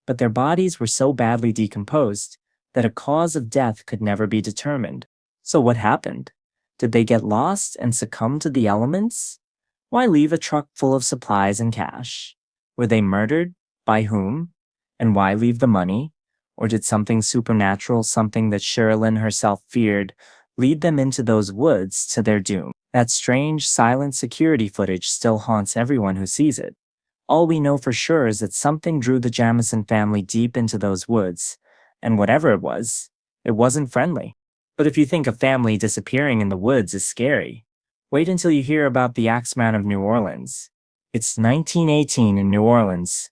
But their bodies were so badly decomposed that a cause of death could never be determined. So what happened? Did they get lost and succumb to the elements? Why leave a truck full of supplies and cash? Were they murdered? By whom? And why leave the money? Or did something supernatural, something that Sherilyn herself feared, lead them into those woods to their doom? That strange, silent security footage still haunts everyone who sees it. All we know for sure is that something drew the Jamison family deep into those woods, and whatever it wasn't friendly. But if you think a family disappearing in the woods is scary, wait until you hear about the Axeman of New Orleans. It's 1918 in New Orleans.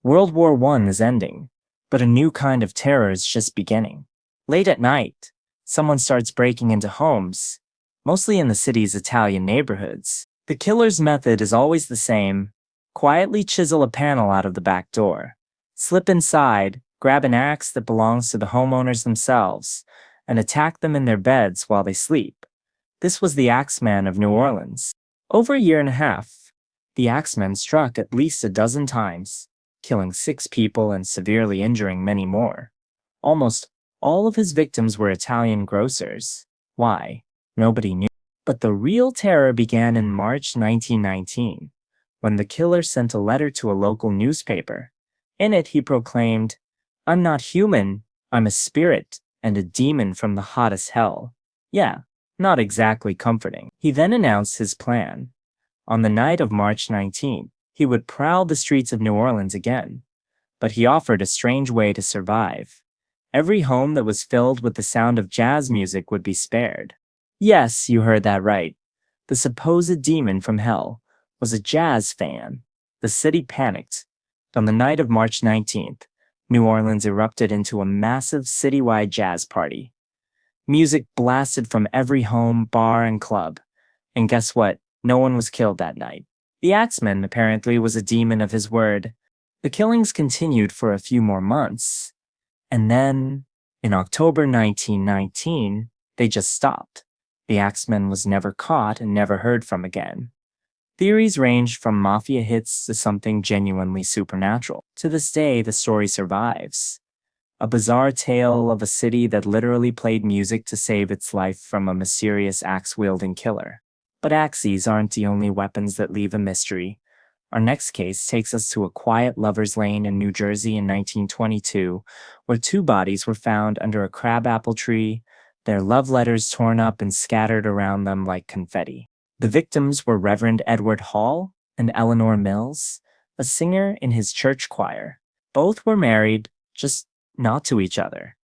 World War I is ending, but a new kind of terror is just beginning. Late at night, someone starts breaking into homes, mostly in the city's Italian neighborhoods. The killer's method is always the same. Quietly chisel a panel out of the back door, slip inside, grab an axe that belongs to the homeowners themselves, and attack them in their beds while they sleep. This was the Axeman of New Orleans. Over a year and a half, the Axeman struck at least a dozen times, killing 6 people and severely injuring many more. Almost all of his victims were Italian grocers. Why? Nobody knew. But the real terror began in March 1919. When the killer sent a letter to a local newspaper. In it, he proclaimed, "I'm not human, I'm a spirit and a demon from the hottest hell." Yeah, not exactly comforting. He then announced his plan. On the night of March 19th, he would prowl the streets of New Orleans again. But he offered a strange way to survive. Every home that was filled with the sound of jazz music would be spared. Yes, you heard that right. The supposed demon from hell was a jazz fan. The city panicked. On the night of March 19th, New Orleans erupted into a massive citywide jazz party. Music blasted from every home, bar, and club. And guess what? No one was killed that night. The Axeman apparently was a demon of his word. The killings continued for a few more months. And then, in October 1919, they just stopped. The Axeman was never caught and never heard from again. Theories ranged from mafia hits to something genuinely supernatural. To this day, the story survives. A bizarre tale of a city that literally played music to save its life from a mysterious axe-wielding killer. But axes aren't the only weapons that leave a mystery. Our next case takes us to a quiet lover's lane in New Jersey in 1922, where 2 bodies were found under a crabapple tree, their love letters torn up and scattered around them like confetti. The victims were Reverend Edward Hall and Eleanor Mills, a singer in his church choir. Both were married, just not to each other.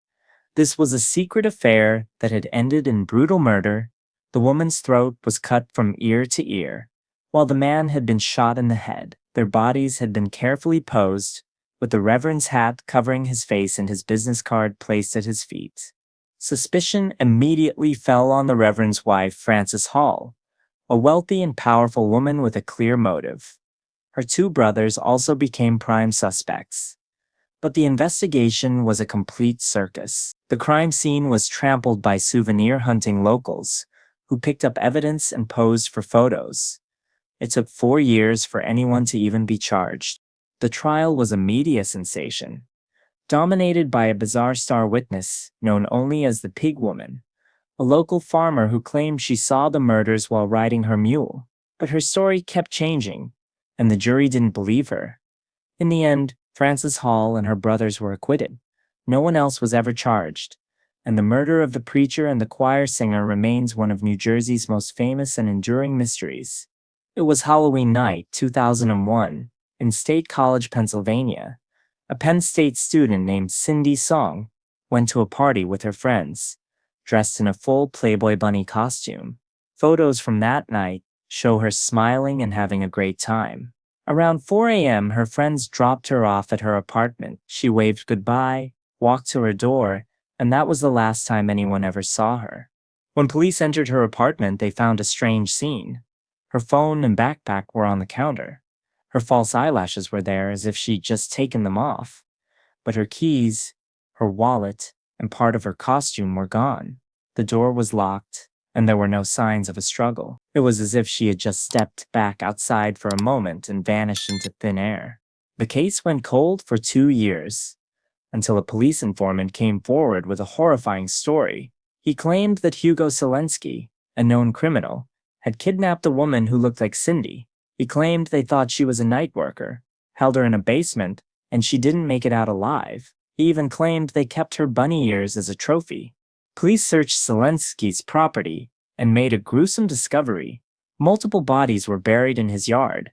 This was a secret affair that had ended in brutal murder. The woman's throat was cut from ear to ear, while the man had been shot in the head. Their bodies had been carefully posed, with the Reverend's hat covering his face and his business card placed at his feet. Suspicion immediately fell on the Reverend's wife, Frances Hall, a wealthy and powerful woman with a clear motive. Her two brothers also became prime suspects. But the investigation was a complete circus. The crime scene was trampled by souvenir-hunting locals, who picked up evidence and posed for photos. It took 4 years for anyone to even be charged. The trial was a media sensation, dominated by a bizarre star witness known only as the Pig Woman, a local farmer who claimed she saw the murders while riding her mule. But her story kept changing, and the jury didn't believe her. In the end, Frances Hall and her brothers were acquitted. No one else was ever charged, and the murder of the preacher and the choir singer remains one of New Jersey's most famous and enduring mysteries. It was Halloween night, 2001, in State College, Pennsylvania. A Penn State student named Cindy Song went to a party with her friends, dressed in a full Playboy bunny costume. Photos from that night show her smiling and having a great time. Around 4 a.m., her friends dropped her off at her apartment. She waved goodbye, walked to her door, and that was the last time anyone ever saw her. When police entered her apartment, they found a strange scene. Her phone and backpack were on the counter. Her false eyelashes were there as if she'd just taken them off. But her keys, her wallet, and part of her costume were gone. The door was locked, and there were no signs of a struggle. It was as if she had just stepped back outside for a moment and vanished into thin air. The case went cold for 2 years, until a police informant came forward with a horrifying story. He claimed that Hugo Selensky, a known criminal, had kidnapped a woman who looked like Cindy. He claimed they thought she was a night worker, held her in a basement, and she didn't make it out alive. He even claimed they kept her bunny ears as a trophy. Police searched Selensky's property and made a gruesome discovery. Multiple bodies were buried in his yard.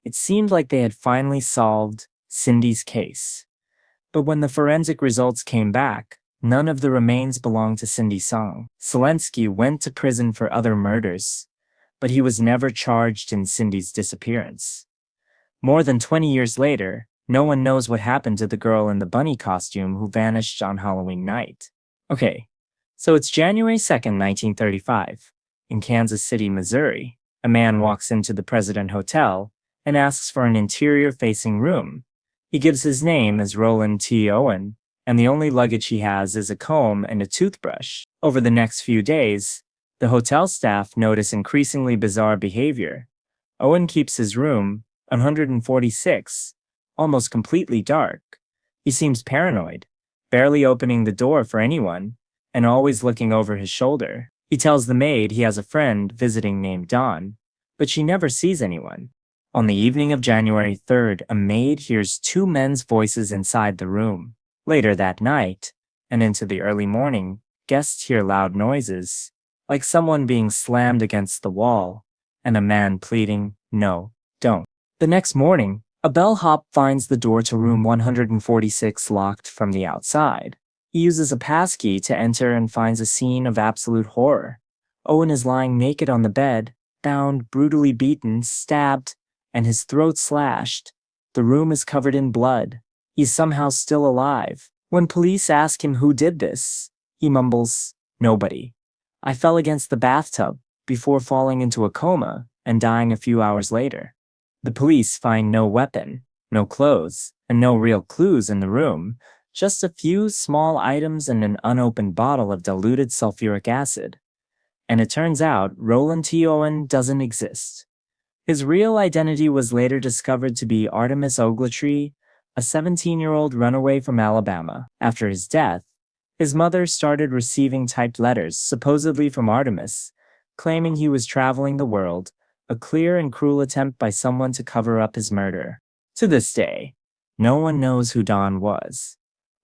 It seemed like they had finally solved Cindy's case. But when the forensic results came back, none of the remains belonged to Cindy Song. Selensky went to prison for other murders, but he was never charged in Cindy's disappearance. More than 20 years later, no one knows what happened to the girl in the bunny costume who vanished on Halloween night. Okay, so it's January 2nd, 1935. In Kansas City, Missouri, a man walks into the President Hotel and asks for an interior-facing room. He gives his name as Roland T. Owen, and the only luggage he has is a comb and a toothbrush. Over the next few days, the hotel staff notice increasingly bizarre behavior. Owen keeps his room, 146, almost completely dark. He seems paranoid, barely opening the door for anyone, and always looking over his shoulder. He tells the maid he has a friend visiting named Dawn, but she never sees anyone. On the evening of January 3rd, a maid hears 2 men's voices inside the room. Later that night, and into the early morning, guests hear loud noises, like someone being slammed against the wall, and a man pleading, "No, don't." The next morning, a bellhop finds the door to room 146 locked from the outside. He uses a passkey to enter and finds a scene of absolute horror. Owen is lying naked on the bed, bound, brutally beaten, stabbed, and his throat slashed. The room is covered in blood. He's somehow still alive. When police ask him who did this, he mumbles, "Nobody. I fell against the bathtub before falling into a coma and dying a few hours later." The police find no weapon, no clothes, and no real clues in the room, just a few small items and an unopened bottle of diluted sulfuric acid. And it turns out Roland T. Owen doesn't exist. His real identity was later discovered to be Artemis Ogletree, a 17-year-old runaway from Alabama. After his death, his mother started receiving typed letters, supposedly from Artemis, claiming he was traveling the world, a clear and cruel attempt by someone to cover up his murder. To this day, no one knows who Dawn was,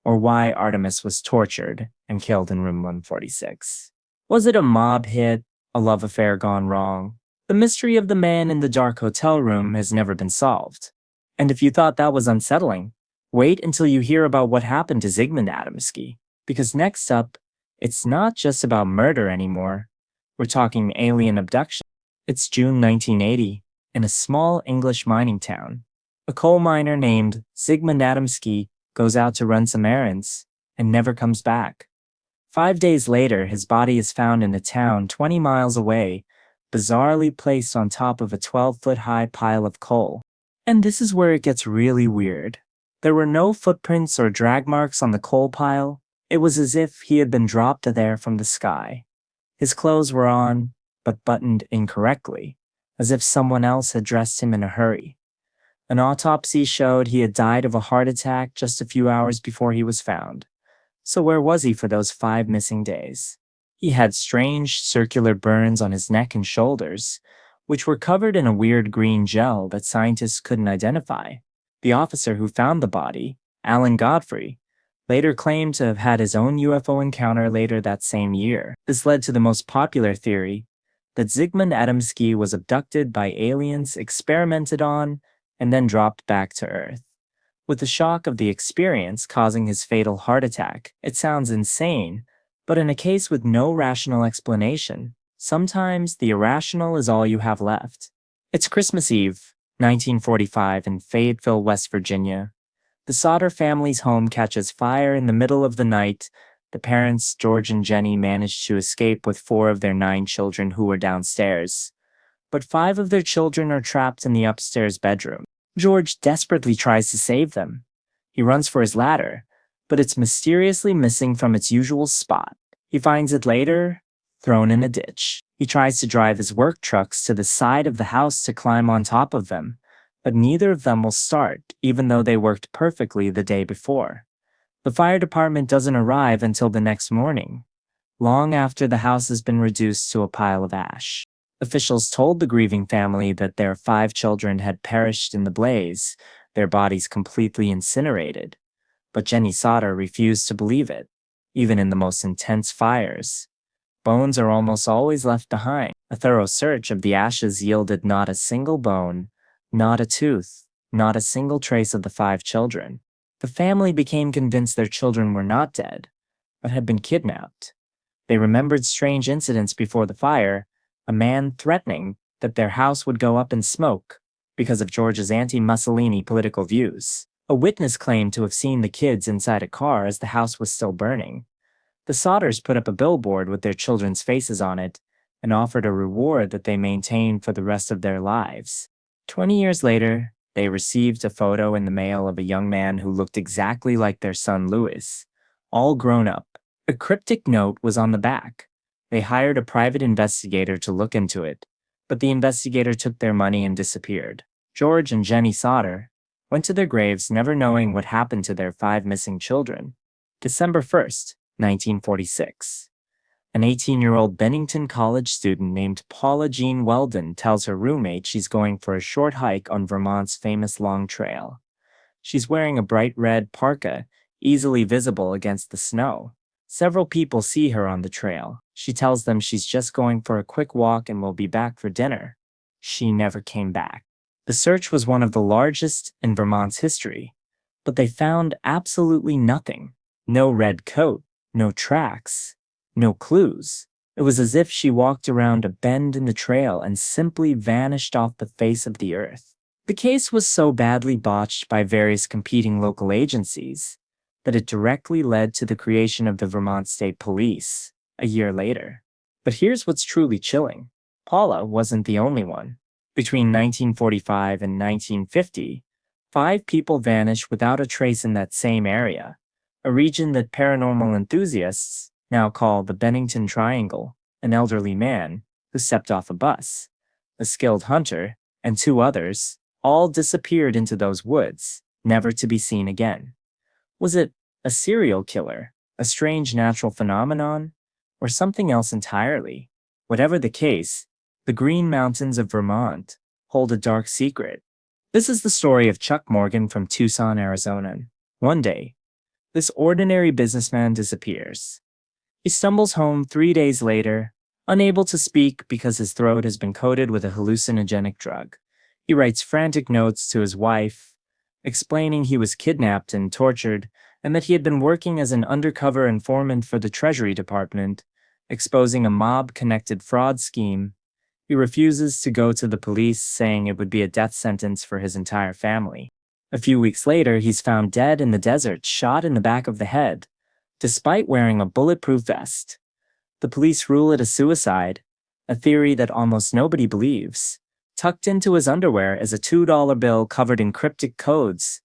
or why Artemis was tortured and killed in room 146. Was it a mob hit, a love affair gone wrong, The mystery of the man in the dark hotel room has never been solved. And if you thought that was unsettling, wait until you hear about what happened to Zigmund Adamski, because next up, it's not just about murder anymore. We're talking alien abduction. It's June 1980, in a small English mining town. A coal miner named Zigmund Adamski goes out to run some errands and never comes back. 5 days later, his body is found in a town 20 miles away, bizarrely placed on top of a 12-foot-high pile of coal. And this is where it gets really weird. There were no footprints or drag marks on the coal pile. It was as if he had been dropped there from the sky. His clothes were on, but buttoned incorrectly, as if someone else had dressed him in a hurry. An autopsy showed he had died of a heart attack just a few hours before he was found. So where was he for those 5 missing days? He had strange circular burns on his neck and shoulders, which were covered in a weird green gel that scientists couldn't identify. The officer who found the body, Alan Godfrey, later claimed to have had his own UFO encounter later that same year. This led to the most popular theory, that Zigmund Adamski was abducted by aliens, experimented on, and then dropped back to Earth. With the shock of the experience causing his fatal heart attack, it sounds insane, but in a case with no rational explanation, sometimes the irrational is all you have left. It's Christmas Eve, 1945, in Fayetteville, West Virginia. The Sodder family's home catches fire in the middle of the night. The parents, George and Jenny, manage to escape with 4 of their 9 children who were downstairs. But 5 of their children are trapped in the upstairs bedroom. George desperately tries to save them. He runs for his ladder, but it's mysteriously missing from its usual spot. He finds it later, thrown in a ditch. He tries to drive his work trucks to the side of the house to climb on top of them, but neither of them will start, even though they worked perfectly the day before. The fire department doesn't arrive until the next morning, long after the house has been reduced to a pile of ash. Officials told the grieving family that their 5 children had perished in the blaze, their bodies completely incinerated. But Jenny Sodder refused to believe it, even in the most intense fires. Bones are almost always left behind. A thorough search of the ashes yielded not a single bone, not a tooth, not a single trace of the 5 children. The family became convinced their children were not dead, but had been kidnapped. They remembered strange incidents before the fire, a man threatening that their house would go up in smoke because of George's anti-Mussolini political views. A witness claimed to have seen the kids inside a car as the house was still burning. The Sodders put up a billboard with their children's faces on it and offered a reward that they maintained for the rest of their lives. 20 years later, they received a photo in the mail of a young man who looked exactly like their son Louis, all grown up. A cryptic note was on the back. They hired a private investigator to look into it, but the investigator took their money and disappeared. George and Jenny Sodder went to their graves never knowing what happened to their 5 missing children. December 1st, 1946. An 18-year-old Bennington College student named Paula Jean Weldon tells her roommate she's going for a short hike on Vermont's famous Long Trail. She's wearing a bright red parka, easily visible against the snow. Several people see her on the trail. She tells them she's just going for a quick walk and will be back for dinner. She never came back. The search was one of the largest in Vermont's history, but they found absolutely nothing. No red coat, no tracks, no clues. It was as if she walked around a bend in the trail and simply vanished off the face of the earth. The case was so badly botched by various competing local agencies that it directly led to the creation of the Vermont State Police a year later. But here's what's truly chilling. Paula wasn't the only one. Between 1945 and 1950, 5 people vanished without a trace in that same area, a region that paranormal enthusiasts now call the Bennington Triangle. An elderly man who stepped off a bus, a skilled hunter, and 2 others all disappeared into those woods, never to be seen again. Was it a serial killer, a strange natural phenomenon, or something else entirely? Whatever the case, the Green Mountains of Vermont hold a dark secret. This is the story of Chuck Morgan from Tucson, Arizona. One day, this ordinary businessman disappears. He stumbles home 3 days later, Unable to speak because his throat has been coated with a hallucinogenic drug, he writes frantic notes to his wife, explaining he was kidnapped and tortured, and that he had been working as an undercover informant for the Treasury Department, exposing a mob-connected fraud scheme. He refuses to go to the police, saying it would be a death sentence for his entire family. A few weeks later, he's found dead in the desert, shot in the back of the head, despite wearing a bulletproof vest. The police rule it a suicide, a theory that almost nobody believes. Tucked into his underwear is a $2 bill covered in cryptic codes,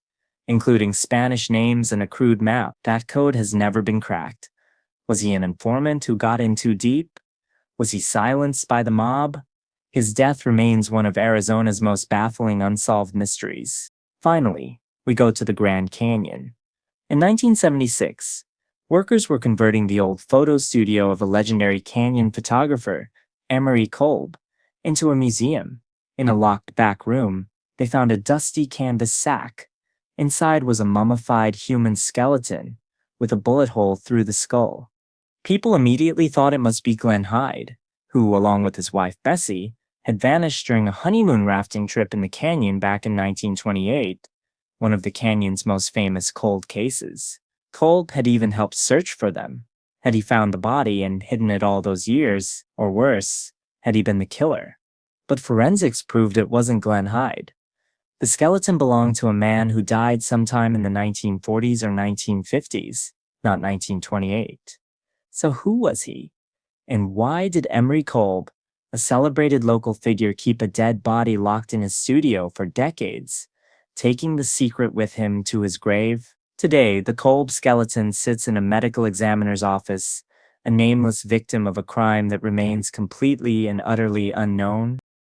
including Spanish names and a crude map. That code has never been cracked. Was he an informant who got in too deep? Was he silenced by the mob? His death remains one of Arizona's most baffling unsolved mysteries. Finally, we go to the Grand Canyon. In 1976, workers were converting the old photo studio of a legendary canyon photographer, Emery Kolb, into a museum. In a locked back room, they found a dusty canvas sack. Inside was a mummified human skeleton with a bullet hole through the skull. People immediately thought it must be Glenn Hyde, who, along with his wife Bessie, had vanished during a honeymoon rafting trip in the canyon back in 1928, one of the canyon's most famous cold cases. Kolb had even helped search for them. Had he found the body and hidden it all those years, or worse, had he been the killer? But forensics proved it wasn't Glenn Hyde. The skeleton belonged to a man who died sometime in the 1940s or 1950s, not 1928. So who was he? And why did Emery Kolb, a celebrated local figure, keep a dead body locked in his studio for decades, taking the secret with him to his grave? Today, the Kolb skeleton sits in a medical examiner's office, a nameless victim of a crime that remains completely and utterly unknown.